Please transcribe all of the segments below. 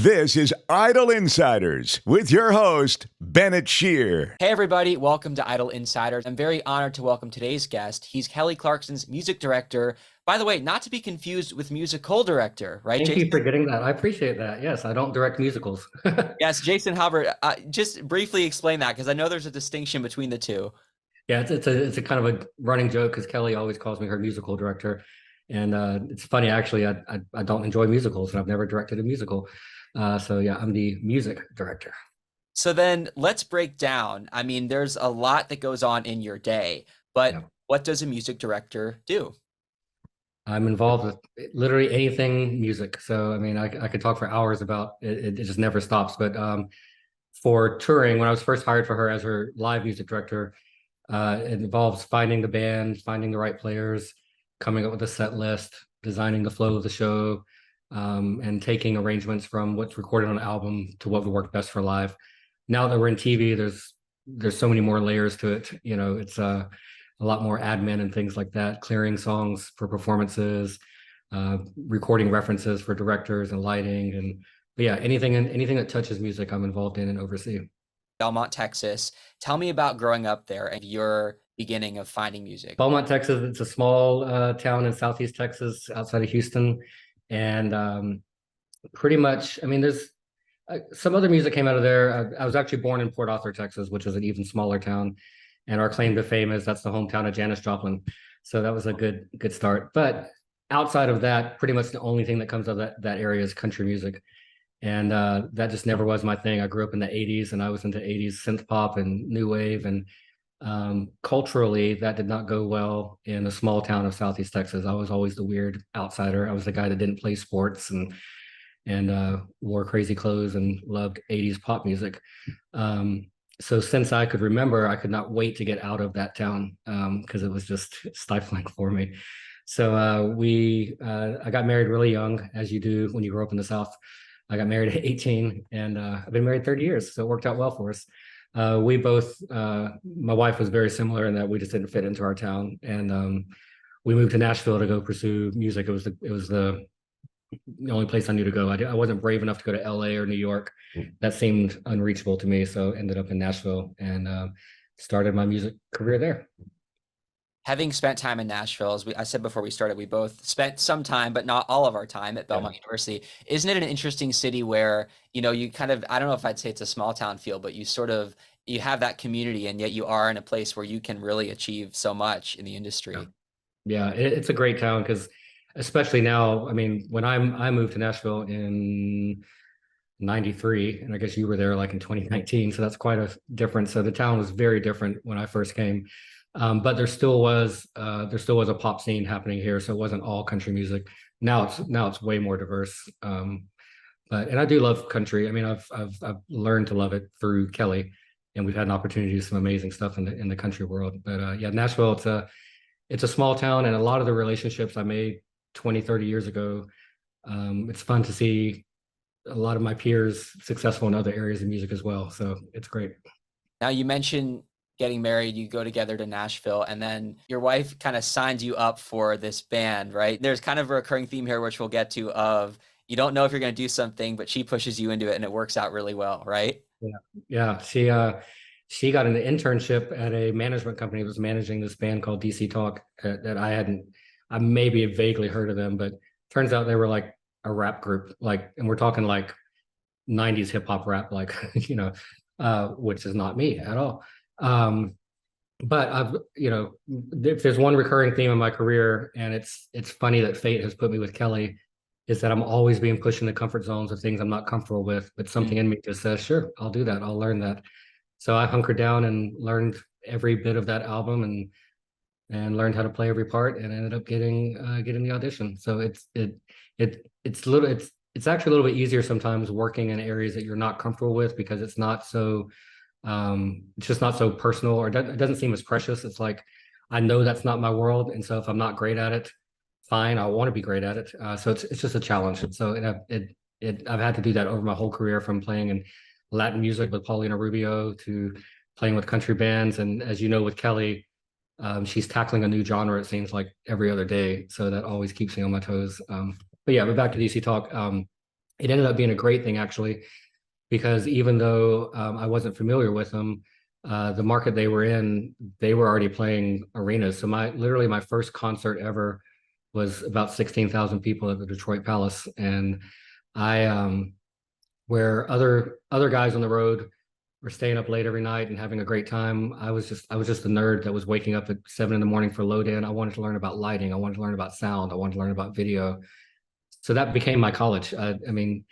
This is Idol Insiders with your host, Bennett Scheer. Hey, everybody. Welcome to Idol Insiders. I'm very honored to welcome today's guest. He's Kelly Clarkson's music director. By the way, not to be confused with musical director, right, Thank Jason? you for getting that. I appreciate that. Yes, I don't direct musicals. Yes, Jason Halbert. Just briefly explain that because I know there's a distinction between the two. Yeah, it's a kind of a running joke because Kelly always calls me her musical director, and it's funny actually. I don't enjoy musicals, and I've never directed a musical. So yeah, I'm the music director. So then let's break down. I mean, there's a lot that goes on in your day, but Yeah. what does a music director do? I'm involved with literally anything music. So I mean, I could talk for hours about it. It just never stops. But for touring, when I was first hired for her as her live music director, it involves finding the band, finding the right players, coming up with a set list, designing the flow of the show, and taking arrangements from what's recorded on an album to what would work best for live. Now that we're in TV, there's so many more layers to it. You know, it's a lot more admin and things like that, clearing songs for performances, recording references for directors and lighting, and but yeah, anything that touches music, I'm involved in and oversee. Belmont, Texas. Tell me about growing up there and your beginning of finding music. Beaumont, Texas, it's a small town in Southeast Texas outside of Houston. And pretty much, I mean, there's some other music came out of there. I was actually born in Port Arthur, Texas, which is an even smaller town. And our claim to fame is that's the hometown of Janis Joplin. So that was a good start. But outside of that, pretty much the only thing that comes out of that area is country music. And that just never was my thing. I grew up in the 80s and I was into 80s synth pop and new wave. And culturally, that did not go well in a small town of Southeast Texas. I was always the weird outsider. I was the guy that didn't play sports and wore crazy clothes and loved 80s pop music. So since I could remember, I could not wait to get out of that town because it was just stifling for me. So I got married really young, as you do when you grow up in the South. I got married at 18 and I've been married 30 years. So it worked out well for us. We both, my wife was very similar in that we just didn't fit into our town. And we moved to Nashville to go pursue music. It was the only place I knew to go. I wasn't brave enough to go to LA or New York. That seemed unreachable to me. So ended up in Nashville and started my music career there. Having spent time in Nashville, as I said before we started, we both spent some time, but not all of our time at Belmont University. Isn't it an interesting city where, you kind of, I don't know if I'd say it's a small town feel, but you have that community and yet you are in a place where you can really achieve so much in the industry. Yeah, it's a great town because especially now, I mean, when I moved to Nashville in 93, and I guess you were there like in 2019, so that's quite a difference. So the town was very different when I first came. But there still was a pop scene happening here, so it wasn't all country music. Now it's way more diverse. And I do love country. I mean, I've learned to love it through Kelly, and we've had an opportunity to do some amazing stuff in the country world. But yeah, Nashville, it's a small town, and a lot of the relationships I made 20, 30 years ago, it's fun to see a lot of my peers successful in other areas of music as well. So it's great. Now you mentioned getting married, you go together to Nashville, and then your wife kind of signs you up for this band, right? There's kind of a recurring theme here, which we'll get to, of you don't know if you're going to do something, but she pushes you into it and it works out really well, right? Yeah. She got an internship at a management company that was managing this band called DC Talk that I maybe had vaguely heard of them, but turns out they were like a rap group, and we're talking like 90s hip hop rap, which is not me at all. But if there's one recurring theme in my career, and it's funny that fate has put me with Kelly, is that I'm always being pushed into comfort zones of things I'm not comfortable with, but something in me just says, sure, I'll do that. I'll learn that. So I hunkered down and learned every bit of that album and learned how to play every part and ended up getting the audition. So it's actually a little bit easier sometimes working in areas that you're not comfortable with because it's not so it's just not so personal, or it doesn't seem as precious. It's like, I know that's not my world. And so if I'm not great at it, fine, I want to be great at it. So it's just a challenge. So I've had to do that over my whole career, from playing in Latin music with Paulina Rubio to playing with country bands. And as you know, with Kelly, she's tackling a new genre, it seems like every other day. So that always keeps me on my toes. But back to DC Talk. it ended up being a great thing actually, because even though I wasn't familiar with them, the market they were in, they were already playing arenas. So literally my first concert ever was about 16,000 people at the Detroit Palace, and I where other guys on the road were staying up late every night and having a great time. I was just a nerd that was waking up at 7 in the morning for load in. I wanted to learn about lighting. I wanted to learn about sound. I wanted to learn about video. So that became my college. I mean,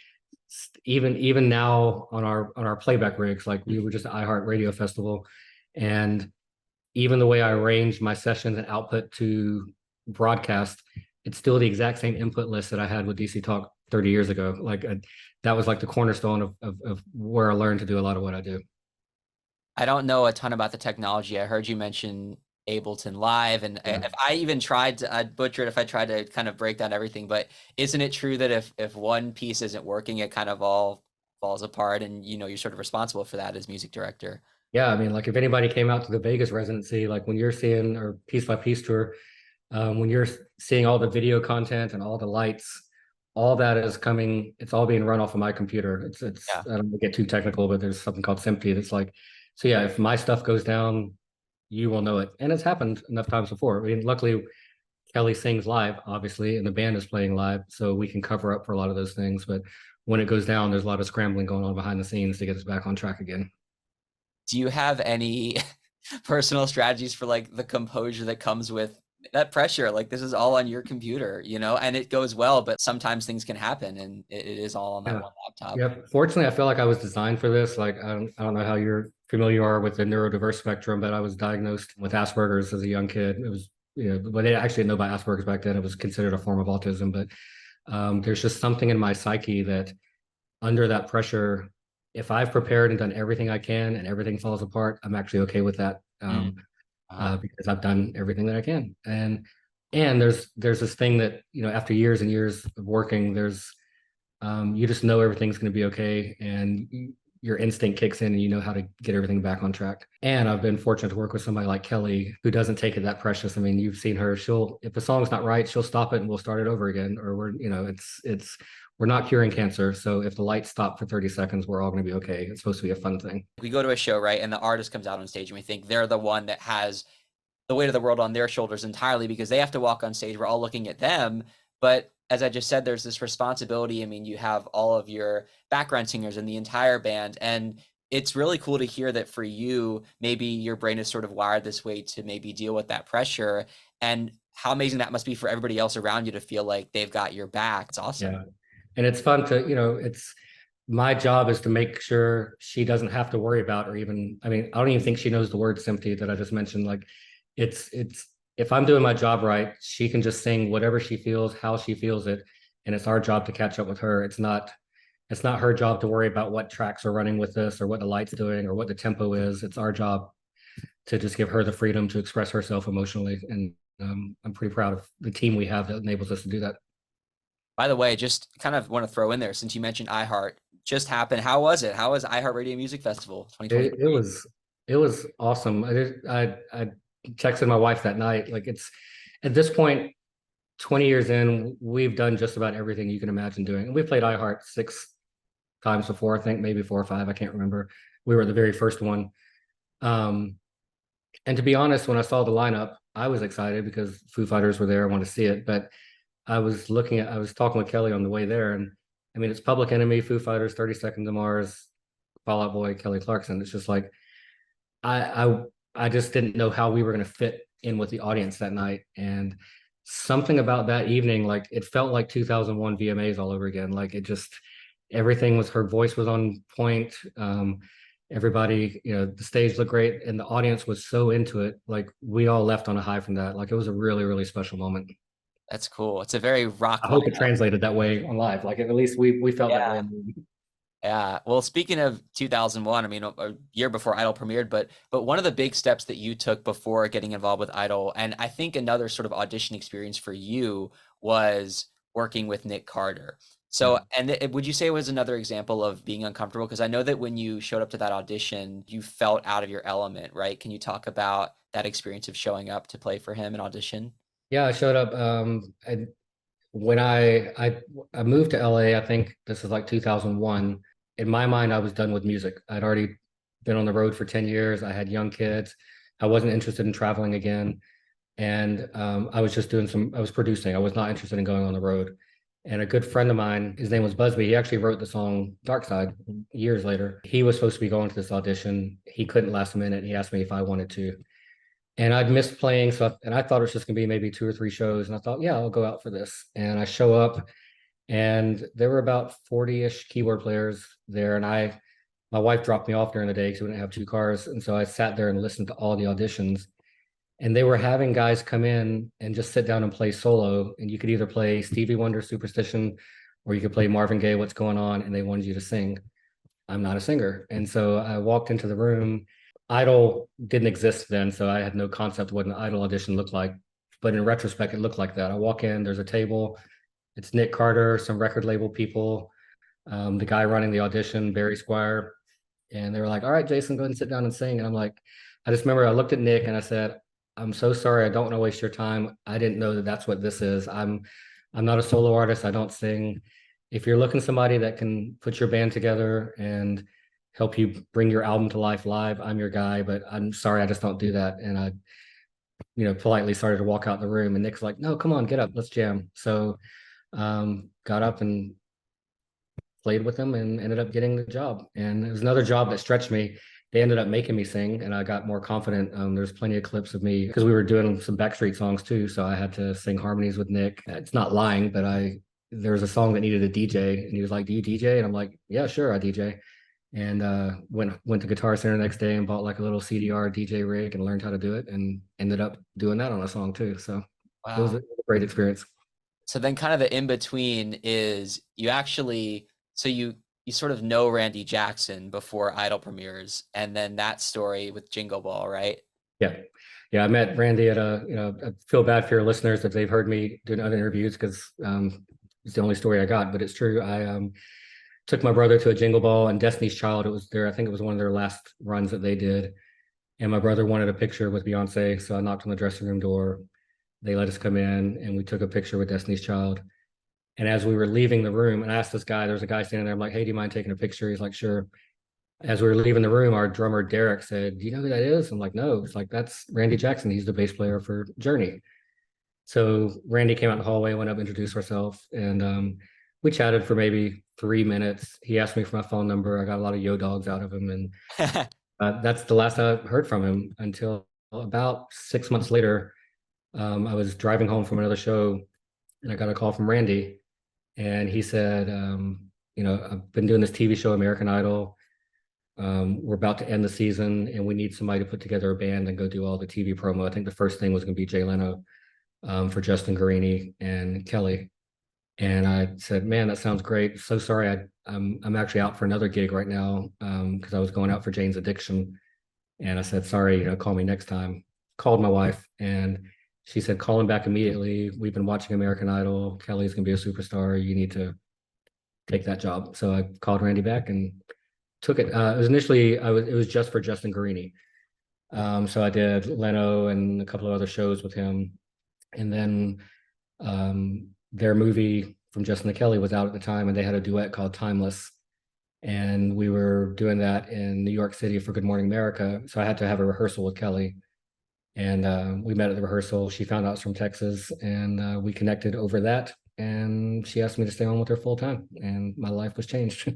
even now on our playback rigs, like we were just at iHeart Radio Festival, and even the way I arranged my sessions and output to broadcast, it's still the exact same input list that I had with DC Talk 30 years ago. Like that was like the cornerstone of where I learned to do a lot of what I do. I don't know a ton about the technology. I heard you mention Ableton Live, and Yeah. if I even tried to, I'd butcher it if I tried to kind of break down everything. But isn't it true that if one piece isn't working, it kind of all falls apart, and you're sort of responsible for that as music director? Yeah, I mean, like if anybody came out to the Vegas residency, like when you're seeing or piece by piece tour, when you're seeing all the video content and all the lights, all that is coming. It's all being run off of my computer. It's Yeah. I don't want to get too technical, but there's something called SMPTE that's like, so yeah, if my stuff goes down, you will know it, and it's happened enough times before. I mean, luckily Kelly sings live, obviously, and the band is playing live, so we can cover up for a lot of those things. But when it goes down, there's a lot of scrambling going on behind the scenes to get us back on track again. Do you have any personal strategies for like the composure that comes with that pressure? Like this is all on your computer, and it goes well, but sometimes things can happen, and it is all on that Yeah. one laptop. Yeah. Fortunately, I feel like I was designed for this. Like, I don't know how you're familiar you are with the neurodiverse spectrum, but I was diagnosed with Asperger's as a young kid. It was, but they actually didn't know about Asperger's back then. It was considered a form of autism. But there's just something in my psyche that under that pressure, if I've prepared and done everything I can and everything falls apart, I'm actually okay with that. Mm. Because I've done everything that I can. And there's this thing that, after years and years of working, there's you just know everything's going to be okay, and your instinct kicks in and you know how to get everything back on track. And I've been fortunate to work with somebody like Kelly who doesn't take it that precious. I mean, you've seen her, if a song's not right, she'll stop it and we'll start it over again. Or we're not curing cancer. So if the lights stop for 30 seconds, we're all going to be okay. It's supposed to be a fun thing. We go to a show, right, and the artist comes out on stage, and we think they're the one that has the weight of the world on their shoulders entirely because they have to walk on stage. We're all looking at them. But as I just said, there's this responsibility. I mean, you have all of your background singers and the entire band. And it's really cool to hear that for you, maybe your brain is sort of wired this way to maybe deal with that pressure. And how amazing that must be for everybody else around you to feel like they've got your back. It's awesome. Yeah. And it's fun to, it's my job is to make sure she doesn't have to worry about, or even, I mean, I don't even think she knows the word sympathy that I just mentioned. Like it's if I'm doing my job right, she can just sing whatever she feels, how she feels it, and it's our job to catch up with her. It's not her job to worry about what tracks are running with this or what the light's doing or what the tempo is. It's our job to just give her the freedom to express herself emotionally. And I'm pretty proud of the team we have that enables us to do that. By the way, just kind of want to throw in there, since you mentioned iHeart just happened. How was it? How was iHeart Radio Music Festival 2020? It was awesome. I texted my wife that night. Like it's at this point, 20 years in, we've done just about everything you can imagine doing. And we played iHeart 6 times before, I think maybe 4 or 5. I can't remember. We were the very first one. And to be honest, when I saw the lineup, I was excited because Foo Fighters were there. I wanted to see it. But I was talking with Kelly on the way there, and I mean, it's Public Enemy, Foo Fighters, 30 Seconds to Mars, Fall Out Boy, Kelly Clarkson. It's just like I just didn't know how we were going to fit in with the audience that night. And something about that evening, like it felt like 2001 VMAs all over again. Like everything was, her voice was on point. Everybody, the stage looked great and the audience was so into it. Like we all left on a high from that. Like it was a really, really special moment. That's cool. It's a very rock. I hope it translated that way on live. Like at least we felt that way in the movie. Yeah. Well, speaking of 2001, I mean, a year before Idol premiered, but one of the big steps that you took before getting involved with Idol, and I think another sort of audition experience for you was working with Nick Carter. So, and would you say it was another example of being uncomfortable? Because I know that when you showed up to that audition, you felt out of your element, right? Can you talk about that experience of showing up to play for him and audition? Yeah, I showed up. when I moved to LA, I think this is like 2001. In my mind, I was done with music. I'd already been on the road for 10 years. I had young kids. I wasn't interested in traveling again. And I was just I was producing. I was not interested in going on the road. And a good friend of mine, his name was Busby. He actually wrote the song Dark Side years later. He was supposed to be going to this audition. He couldn't last minute. He asked me if I wanted to. And I'd missed playing. And I thought it was just going to be maybe 2 or 3 shows. And I thought, yeah, I'll go out for this. And I show up, and there were about 40-ish keyboard players there. And my wife dropped me off during the day because we didn't have 2 cars. And so I sat there and listened to all the auditions. And they were having guys come in and just sit down and play solo. And you could either play Stevie Wonder Superstition, or you could play Marvin Gaye, What's Going On? And they wanted you to sing. I'm not a singer. And so I walked into the room. Idol didn't exist then, so I had no concept of what an Idol audition looked like. But in retrospect, it looked like that. I walk in, there's a table. It's Nick Carter, some record label people, the guy running the audition, Barry Squire. And they were like, all right, Jason, go ahead and sit down and sing. And I'm like, I just remember I looked at Nick and I said, I'm so sorry. I don't want to waste your time. I didn't know that that's what this is. I'm not a solo artist. I don't sing. If you're looking somebody that can put your band together and help you bring your album to life live, I'm your guy, but I'm sorry, I just don't do that. And I, politely started to walk out the room, and Nick's like, no, come on, get up, let's jam. So got up and played with them and ended up getting the job. And it was another job that stretched me. They ended up making me sing, and I got more confident. There's plenty of clips of me because we were doing some Backstreet songs too. So I had to sing harmonies with Nick. It's not lying, but there was a song that needed a DJ, and he was like, do you DJ? And I'm like, yeah, sure, I DJ. And went to Guitar Center the next day and bought like a little CDR DJ rig and learned how to do it, and ended up doing that on a song too. So Wow. It was a great experience. So then kind of the in-between is you sort of know Randy Jackson before Idol premieres, and then that story with Jingle Ball, right? Yeah. I met Randy at I feel bad for your listeners if they've heard me doing other interviews because it's the only story I got, but it's true. I took my brother to a Jingle Ball and Destiny's Child. I think it was one of their last runs that they did. And my brother wanted a picture with Beyonce. So I knocked on the dressing room door. They let us come in and we took a picture with Destiny's Child. And as we were leaving the room, and I asked this guy, there was a guy standing there. I'm like, hey, do you mind taking a picture? He's like, sure. As we were leaving the room, our drummer, Derek, said, do you know who that is? I'm like, no. It's like, that's Randy Jackson. He's the bass player for Journey. So Randy came out the hallway, went up, introduced ourselves, and we chatted for maybe 3 minutes. He asked me for my phone number. I got a lot of yo dogs out of him, and that's the last I heard from him until about 6 months later. I was driving home from another show, and I got a call from Randy, and he said, I've been doing this TV show, American Idol. We're about to end the season, and we need somebody to put together a band and go do all the TV promo. I think the first thing was going to be Jay Leno for Justin Guarini and Kelly. And I said, man, that sounds great. So sorry, I'm actually out for another gig right now because I was going out for Jane's Addiction. And I said, sorry, call me next time. Called my wife, and she said, call him back immediately. We've been watching American Idol. Kelly's going to be a superstar. You need to take that job. So I called Randy back and took it. It was initially, it was just for Justin Guarini. So I did Leno and a couple of other shows with him. And then their movie from Justin and Kelly was out at the time, and they had a duet called Timeless. And we were doing that in New York City for Good Morning America. So I had to have a rehearsal with Kelly. And we met at the rehearsal. She found out I was from Texas, and we connected over that. And she asked me to stay on with her full time, and my life was changed.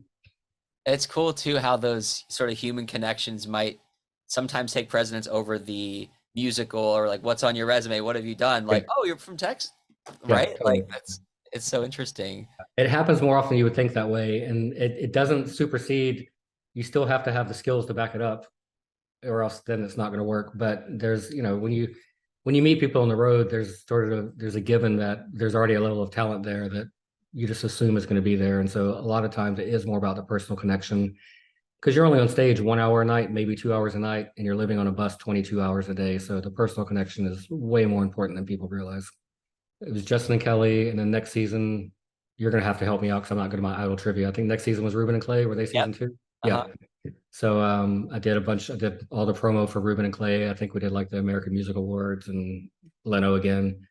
It's cool too how those sort of human connections might sometimes take precedence over the musical, or like, what's on your resume? What have you done? Like, oh, you're from Texas, right? Yeah, totally. Like it's so interesting. It happens more often than you would think that way, and it doesn't supersede. You still have to have the skills to back it up, or else then it's not going to work. But there's, when you meet people on the road, there's a given that there's already a level of talent there that you just assume is going to be there. And so a lot of times it is more about the personal connection, because you're only on stage 1 hour a night, maybe 2 hours a night, and you're living on a bus 22 hours a day. So the personal connection is way more important than people realize. It was Justin and Kelly, and then next season, you're going to have to help me out because I'm not good at my Idol trivia. I think next season was Ruben and Clay. Were they season 2? Uh-huh. Yeah. So I did all the promo for Ruben and Clay. I think we did like the American Music Awards and Leno again.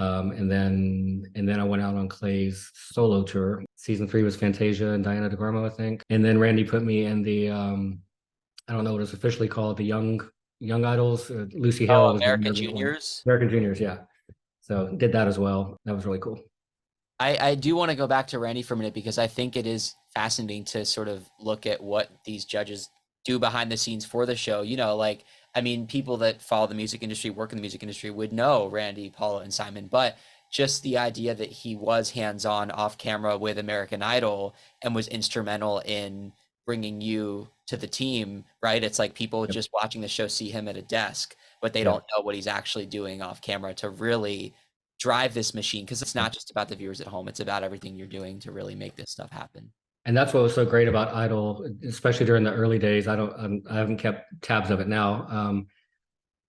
And then I went out on Clay's solo tour. Season 3 was Fantasia and Diana DeGarmo, I think. And then Randy put me in the I don't know what it's officially called, the Young Idols. Lucy Hale Oh, was the American winner of that one. Juniors. American Juniors, yeah. So did that as well. That was really cool. I do want to go back to Randy for a minute because I think it is fascinating to sort of look at what these judges do behind the scenes for the show. Like, I mean, people that follow the music industry, work in the music industry would know Randy, Paula, and Simon, but just the idea that he was hands-on off camera with American Idol and was instrumental in bringing you to the team, right? It's like people Yep. just watching the show see him at a desk, but they Yeah. don't know what he's actually doing off camera to really drive this machine, because it's not just about the viewers at home, it's about everything you're doing to really make this stuff happen. And that's what was so great about Idol, especially during the early days. I haven't kept tabs of it now,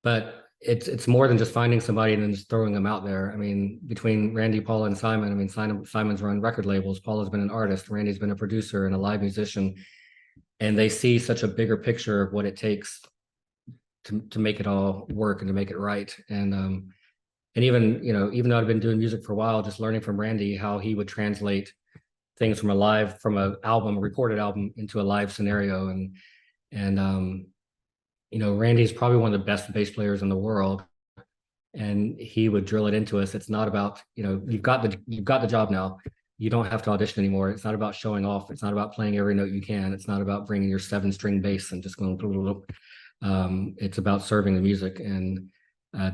but it's more than just finding somebody and then just throwing them out there. I mean, between Randy, Paula, and Simon, I mean, Simon's run record labels. Paula's been an artist. Randy's been a producer and a live musician, and they see such a bigger picture of what it takes to make it all work and to make it right. And even though I've been doing music for a while, just learning from Randy how he would translate things from a recorded album into a live scenario. And Randy's probably one of the best bass players in the world. And he would drill it into us. It's not about, you've got the job now. You don't have to audition anymore. It's not about showing off. It's not about playing every note you can. It's not about bringing your 7-string bass and just going, it's about serving the music. And I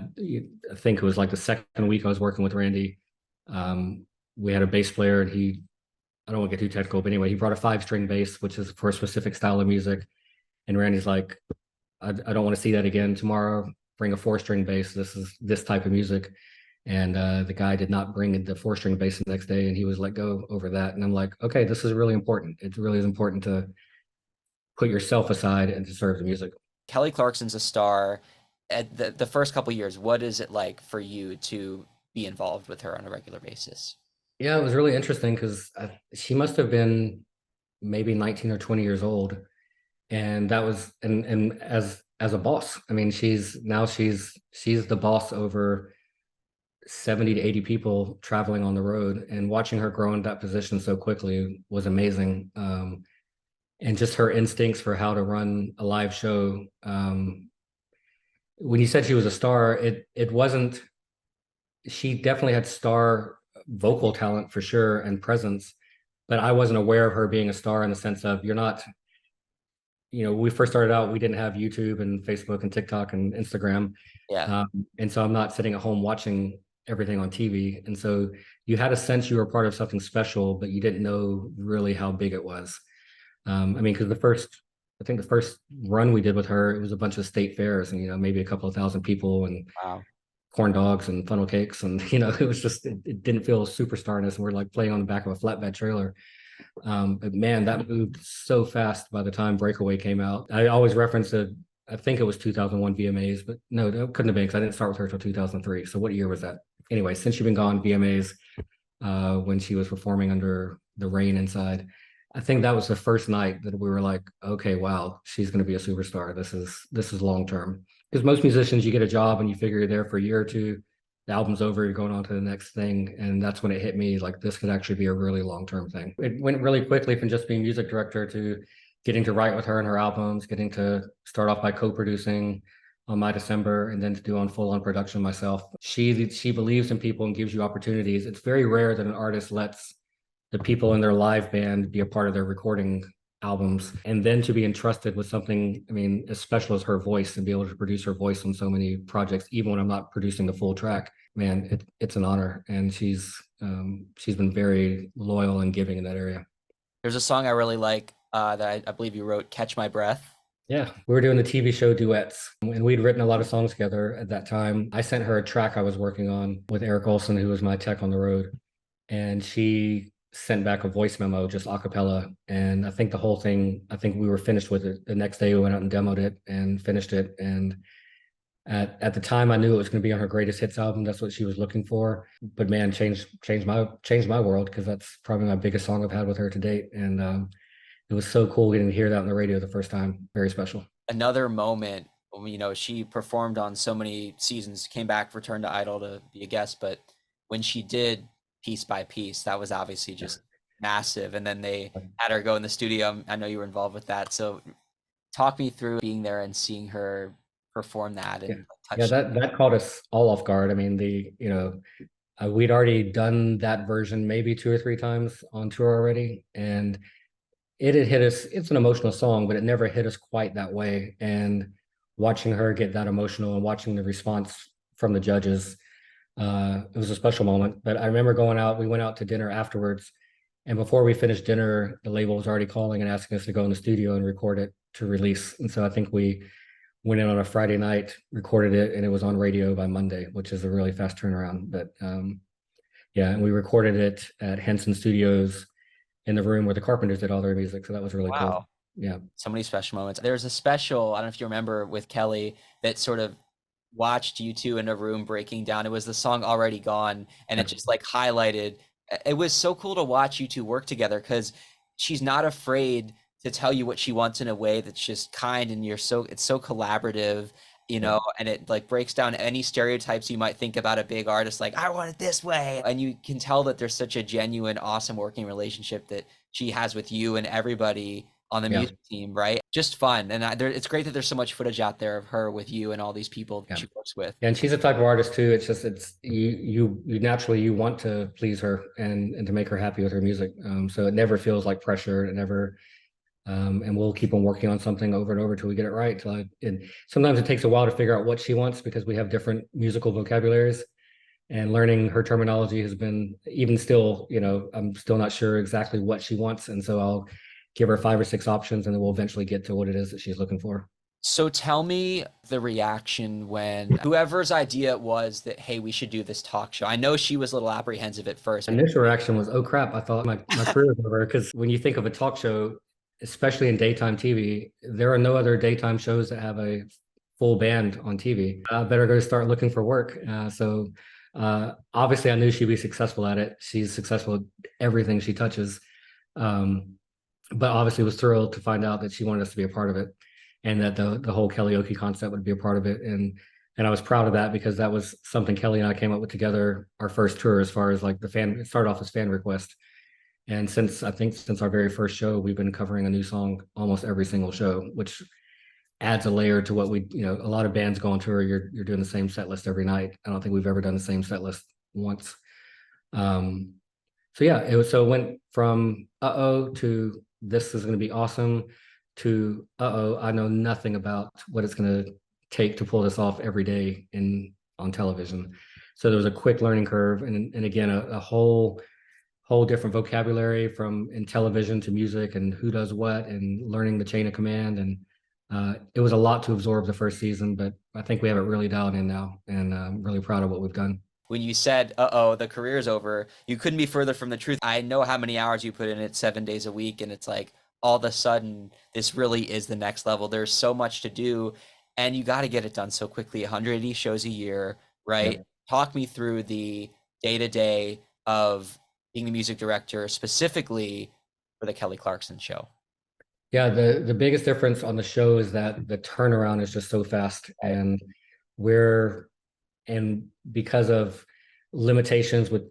think it was like the second week I was working with Randy. We had a bass player, and I don't want to get too technical, but anyway, he brought a 5-string bass, which is for a specific style of music. And Randy's like, I don't want to see that again tomorrow. Bring a 4-string bass. This is this type of music. And the guy did not bring the 4-string bass the next day, and he was let go over that. And I'm like, okay, this is really important. It really is important to put yourself aside and to serve the music. Kelly Clarkson's a star. At the first couple of years, what is it like for you to be involved with her on a regular basis? Yeah, it was really interesting because she must have been maybe 19 or 20 years old. And that was, and as a boss, I mean, she's the boss over 70 to 80 people traveling on the road, and watching her grow into that position so quickly was amazing. And just her instincts for how to run a live show. When you said she was a star, it wasn't, she definitely had star vocal talent for sure and presence, but I wasn't aware of her being a star in the sense of, you're not, when we first started out, we didn't have YouTube and Facebook and TikTok and Instagram. Yeah. And so I'm not sitting at home watching everything on TV. And so you had a sense you were part of something special, but you didn't know really how big it was. I mean, because I think the first run we did with her, it was a bunch of state fairs and, maybe a couple of thousand people and Wow. corn dogs and funnel cakes. And, it was just, it didn't feel superstarness. And we're like playing on the back of a flatbed trailer. But man, that moved so fast by the time Breakaway came out. I always reference it. I think it was 2001 VMAs, but no, it couldn't have been because I didn't start with her until 2003. So what year was that? Anyway, Since You've Been Gone, VMAs, when she was performing under the rain inside. I think that was the first night that we were like, okay, wow, she's going to be a superstar. This is long term. Because most musicians, you get a job and you figure you're there for a year or two. The album's over, you're going on to the next thing. And that's when it hit me, like, this could actually be a really long-term thing. It went really quickly from just being music director to getting to write with her and her albums, getting to start off by co-producing on My December, and then to do on full-on production myself. She believes in people and gives you opportunities. It's very rare that an artist lets the people in their live band be a part of their recording albums, and then to be entrusted with something, I mean, as special as her voice, and be able to produce her voice on so many projects, even when I'm not producing the full track. Man, it's an honor. And she's been very loyal and giving in that area. There's a song I really like that I believe you wrote, Catch My Breath. Yeah, we were doing the TV show duets, and we'd written a lot of songs together at that time. I sent her a track I was working on with Eric Olson, who was my tech on the road, and she sent back a voice memo, just a cappella. And I think the whole thing, I think we were finished with it. The next day we went out and demoed it and finished it. And at the time I knew it was going to be on her greatest hits album. That's what she was looking for. But man, changed my world, because that's probably my biggest song I've had with her to date. And it was so cool getting to hear that on the radio the first time. Very special. Another moment, she performed on so many seasons, came back, returned to Idol to be a guest, but when she did Piece by Piece, that was obviously just massive. And then they had her go in the studio. I know you were involved with that. So talk me through being there and seeing her perform that and Yeah, touch. that caught us all off guard. I mean, we'd already done that version maybe 2 or 3 times on tour already, and it had hit us. It's an emotional song, but it never hit us quite that way. And watching her get that emotional and watching the response from the judges, it was a special moment. But I remember we went out to dinner afterwards, and before we finished dinner, the label was already calling and asking us to go in the studio and record it to release. And so I think we went in on a Friday night, recorded it, and it was on radio by Monday, which is a really fast turnaround. But yeah, and we recorded it at Henson Studios in the room where the Carpenters did all their music. So that was really cool. Yeah. So many special moments. There's a special, I don't know if you remember, with Kelly that sort of watched you two in a room breaking down. It was the song Already Gone, and it just like highlighted. It was so cool to watch you two work together because she's not afraid to tell you what she wants in a way that's just kind, and it's so collaborative, and it like breaks down any stereotypes you might think about a big artist, like I want it this way. And you can tell that there's such a genuine, awesome working relationship that she has with you and everybody on the music team, right? Just fun. And it's great that there's so much footage out there of her with you and all these people that she works with. And she's a type of artist too. It's you naturally you want to please her and to make her happy with her music. So it never feels like pressure. It never. And we'll keep on working on something over and over till we get it right. And sometimes it takes a while to figure out what she wants because we have different musical vocabularies, and learning her terminology has been, even still, I'm still not sure exactly what she wants. And so I'll give her 5 or 6 options, and then we'll eventually get to what it is that she's looking for. So tell me the reaction when whoever's idea it was that, hey, we should do this talk show. I know she was a little apprehensive at first. Initial reaction was, oh crap, I thought my career was over. Because when you think of a talk show, especially in daytime TV, there are no other daytime shows that have a full band on TV. I better go start looking for work. So obviously I knew she'd be successful at it. She's successful at everything she touches. But obviously was thrilled to find out that she wanted us to be a part of it, and that the whole Kellyoke concept would be a part of it. And I was proud of that because that was something Kelly and I came up with together our first tour, as far as like it started off as fan request. And since our very first show, we've been covering a new song almost every single show, which adds a layer to what a lot of bands go on tour. You're doing the same set list every night. I don't think we've ever done the same set list once. So yeah, it went from uh-oh to this is going to be awesome to uh-oh, I know nothing about what it's going to take to pull this off every day on television. So there was a quick learning curve, and again a whole different vocabulary from in television to music and who does what and learning the chain of command. And it was a lot to absorb the first season, but I think we have it really dialed in now, and I'm really proud of what we've done. When you said, uh-oh, the career's over, you couldn't be further from the truth. I know how many hours you put in it 7 days a week, and it's like all of a sudden this really is the next level. There's so much to do, and you got to get it done so quickly. 180 shows a year, right? Yep. Talk me through the day-to-day of being the music director specifically for the Kelly Clarkson show. Yeah, the biggest difference on the show is that the turnaround is just so fast, and because of limitations with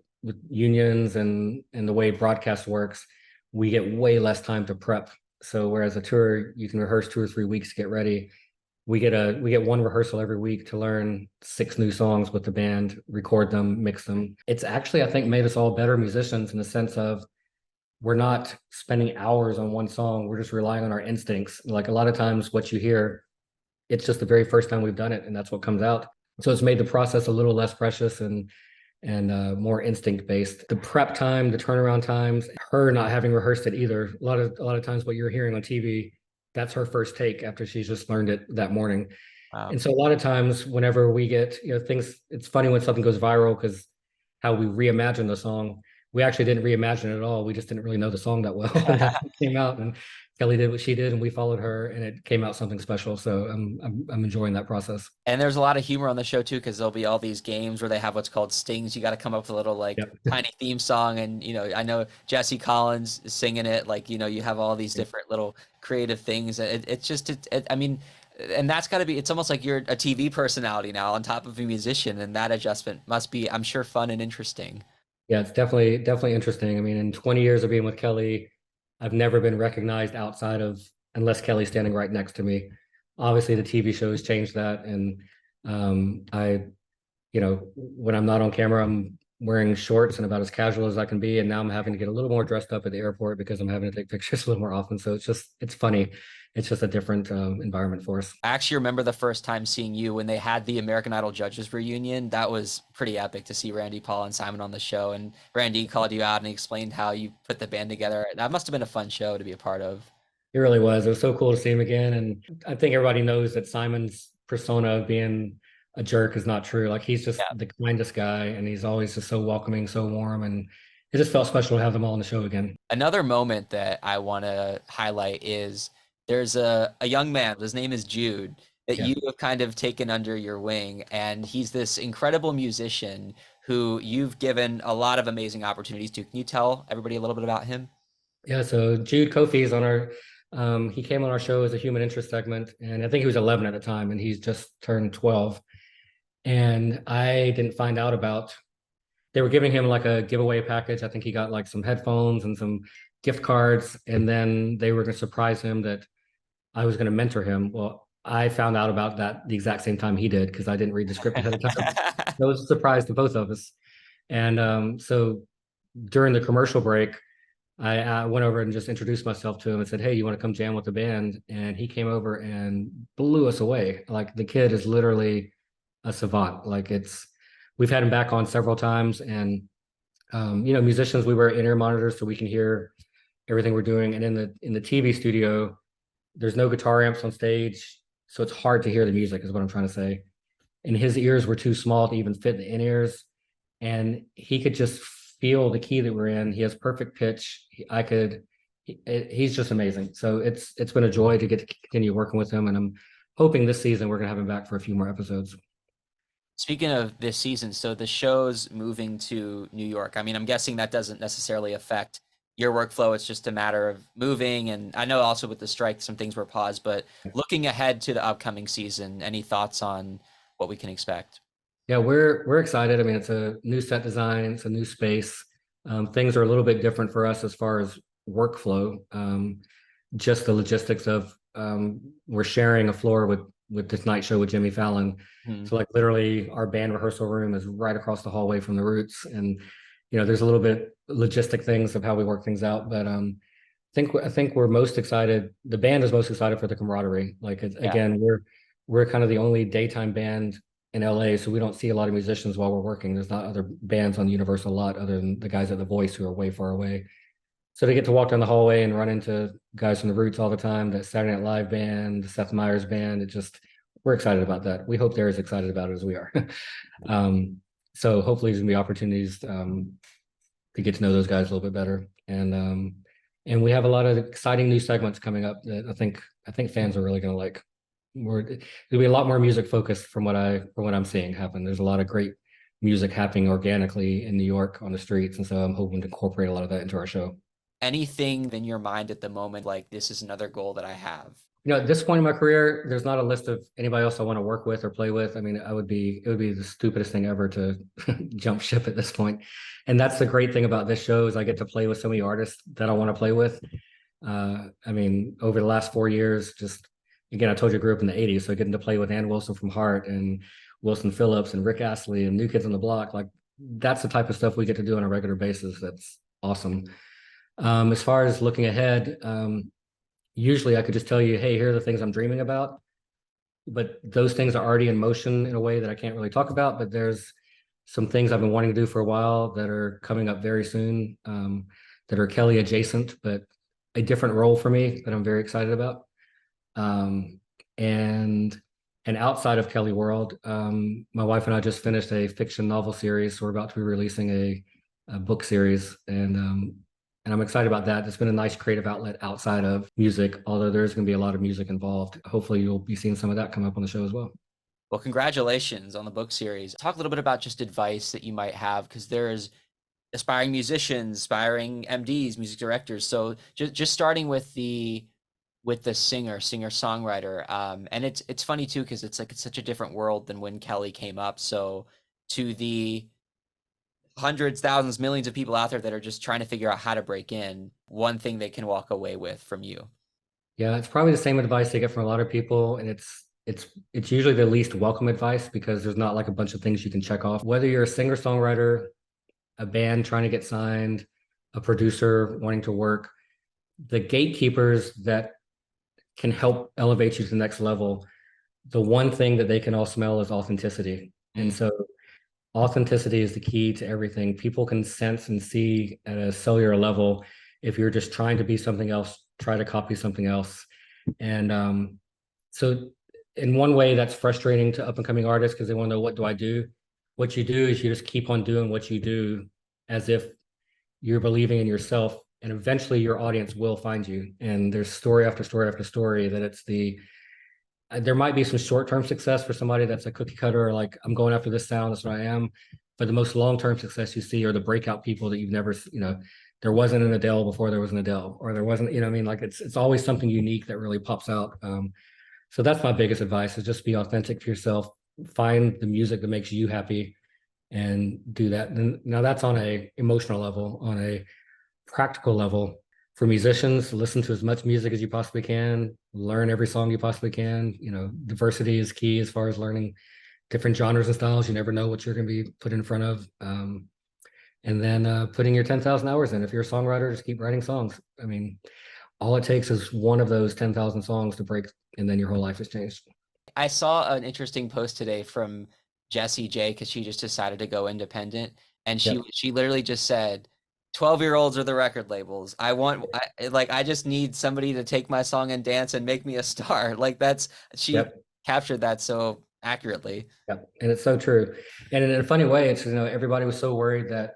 unions and the way broadcast works, we get way less time to prep. So whereas a tour, you can rehearse 2 or 3 weeks to get ready, we get one rehearsal every week to learn 6 new songs with the band, record them, mix them. It's actually, I think, made us all better musicians in the sense of we're not spending hours on one song. We're just relying on our instincts. Like a lot of times what you hear, it's just the very first time we've done it, and that's what comes out. So it's made the process a little less precious and more instinct based. The prep time, the turnaround times, her not having rehearsed it either. A lot of times what you're hearing on TV, that's her first take after she's just learned it that morning. Wow. And so a lot of times whenever we get, things, it's funny when something goes viral because how we reimagine the song, we actually didn't reimagine it at all. We just didn't really know the song that well. It came out, and Kelly did what she did, and we followed her, and it came out something special. So I'm enjoying that process. And there's a lot of humor on the show too, because there'll be all these games where they have what's called stings. You got to come up with a little tiny theme song, and I know Jesse Collins is singing it. You have all these different little creative things. I mean, And that's got to be, it's almost like you're a TV personality now on top of a musician, and that adjustment must be, I'm sure, fun and interesting. Yeah, it's definitely interesting. I mean, in 20 years of being with Kelly, I've never been recognized outside of unless Kelly's standing right next to me. Obviously, the TV shows changed that, and I, when I'm not on camera, I'm wearing shorts and about as casual as I can be. And now I'm having to get a little more dressed up at the airport because I'm having to take pictures a little more often. So it's funny. It's just a different environment for us. I actually remember the first time seeing you when they had the American Idol judges reunion. That was pretty epic to see Randy, Paul, and Simon on the show. And Randy called you out and explained how you put the band together. That must have been a fun show to be a part of. It really was. It was so cool to see him again. And I think everybody knows that Simon's persona of being a jerk is not true. Like he's just Yeah. the kindest guy, and he's always just so welcoming, so warm, and it just felt special to have them all on the show again. Another moment that I want to highlight is there's a young man, his name is Jude, that Yeah. you have kind of taken under your wing, and he's this incredible musician who you've given a lot of amazing opportunities to. Can you tell everybody a little bit about him? Yeah, so Jude Kofi is on our he came on our show as a human interest segment, and I think he was 11 at the time, and he's just turned 12. And I didn't find out about they were giving him like a giveaway package. I think he got like some headphones and some gift cards, and then they were going to surprise him that I was going to mentor him. Well, I found out about that the exact same time he did because I didn't read the script ahead of time. It was a surprise to both of us. And so during the commercial break, I went over and just introduced myself to him and said, "Hey, you want to come jam with the band?" And he came over and blew us away. Like the kid is literally a savant. We've had him back on several times, and musicians, we wear in-ear monitors so we can hear everything we're doing. And in the TV studio, there's no guitar amps on stage, so it's hard to hear the music, is what I'm trying to say. And his ears were too small to even fit the in-ears, and he could just feel the key that we're in. He has perfect pitch. He's just amazing. So it's been a joy to get to continue working with him, and I'm hoping this season we're gonna have him back for a few more episodes. Speaking of this season, so the show's moving to New York. I mean, I'm guessing that doesn't necessarily affect your workflow. It's just a matter of moving. And I know also with the strike, some things were paused, but looking ahead to the upcoming season, any thoughts on what we can expect? Yeah, we're excited. I mean, it's a new set design, it's a new space. Things are a little bit different for us as far as workflow. Just the logistics of we're sharing a floor with this night show with Jimmy Fallon. So like literally our band rehearsal room is right across the hallway from the Roots. And there's a little bit logistic things of how we work things out. But I think we're most excited. The band is most excited for the camaraderie. Again, we're kind of the only daytime band in LA, so we don't see a lot of musicians while we're working. There's not other bands on Universal a lot other than the guys at The Voice who are way far away. So to get to walk down the hallway and run into guys from the Roots all the time, that Saturday Night Live band, the Seth Meyers band, we're excited about that. We hope they're as excited about it as we are. So hopefully there's gonna be opportunities to get to know those guys a little bit better. And we have a lot of exciting new segments coming up that I think fans are really gonna like. There'll be a lot more music focused from what I'm seeing happen. There's a lot of great music happening organically in New York on the streets, and so I'm hoping to incorporate a lot of that into our show. Anything in your mind at the moment, like this is another goal that I have? At this point in my career, there's not a list of anybody else I want to work with or play with. I mean, it would be the stupidest thing ever to jump ship at this point. And that's the great thing about this show is I get to play with so many artists that I want to play with. I mean, over the last 4 years, just again, I told you I grew up in the 80s, so getting to play with Ann Wilson from Heart and Wilson Phillips and Rick Astley and New Kids on the Block, like that's the type of stuff we get to do on a regular basis. That's awesome. As far as looking ahead, usually I could just tell you, hey, here are the things I'm dreaming about. But those things are already in motion in a way that I can't really talk about. But there's some things I've been wanting to do for a while that are coming up very soon, that are Kelly adjacent, but a different role for me that I'm very excited about. And outside of Kelly World, my wife and I just finished a fiction novel series. So we're about to be releasing a book series, and I'm excited about that. It's been a nice creative outlet outside of music, although there's going to be a lot of music involved. Hopefully you'll be seeing some of that come up on the show as well. Well, congratulations on the book series. Talk a little bit about just advice that you might have, because there's aspiring musicians, aspiring MDs, music directors. So just starting with the with the singer-songwriter. And it's funny too, because it's like it's such a different world than when Kelly came up. So to the hundreds, thousands, millions of people out there that are just trying to figure out how to break in, one thing they can walk away with from you. Yeah, it's probably the same advice you get from a lot of people, and it's usually the least welcome advice because there's not like a bunch of things you can check off. Whether you're a singer-songwriter, a band trying to get signed, a producer wanting to work, the gatekeepers that can help elevate you to the next level, the one thing that they can all smell is authenticity. And so authenticity is the key to everything. People can sense and see at a cellular level if you're just trying to be something else, try to copy something else. And so in one way that's frustrating to up and coming artists because they want to know, what do I do? What you do is you just keep on doing what you do as if you're believing in yourself, and eventually your audience will find you. And there's story after story after story that it's there might be some short-term success for somebody that's a cookie cutter, or like, I'm going after this sound, that's what I am. But the most long-term success you see are the breakout people that you've never, there wasn't an Adele before there was an Adele, or there wasn't, what I mean? Like it's always something unique that really pops out. So that's my biggest advice, is just be authentic to yourself, find the music that makes you happy and do that. And now that's on a emotional level. On a practical level, for musicians, listen to as much music as you possibly can, learn every song you possibly can. Diversity is key as far as learning different genres and styles. You never know what you're going to be put in front of. And then putting your 10,000 hours in. If you're a songwriter, just keep writing songs. I mean, all it takes is one of those 10,000 songs to break, and then your whole life has changed. I saw an interesting post today from Jessie J, because she just decided to go independent, and she literally just said, 12-year-olds are the record labels. I just need somebody to take my song and dance and make me a star. Like she captured that so accurately. Yep. And it's so true. And in a funny way, it's, everybody was so worried that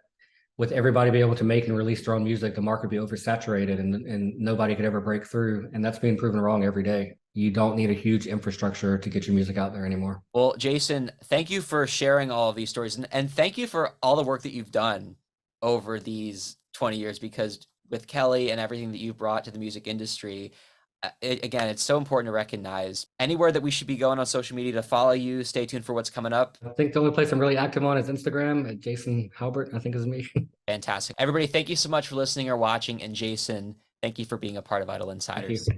with everybody being able to make and release their own music, the market would be oversaturated and nobody could ever break through. And that's being proven wrong every day. You don't need a huge infrastructure to get your music out there anymore. Well, Jason, thank you for sharing all of these stories, and thank you for all the work that you've done over these 20 years, because with Kelly and everything that you've brought to the music industry, again, it's so important to recognize. Anywhere that we should be going on social media to follow you, stay tuned for what's coming up? I think the only place I'm really active on is Instagram at Jason Halbert, I think is me. Fantastic. Everybody, thank you so much for listening or watching. And Jason, thank you for being a part of Idol Insiders.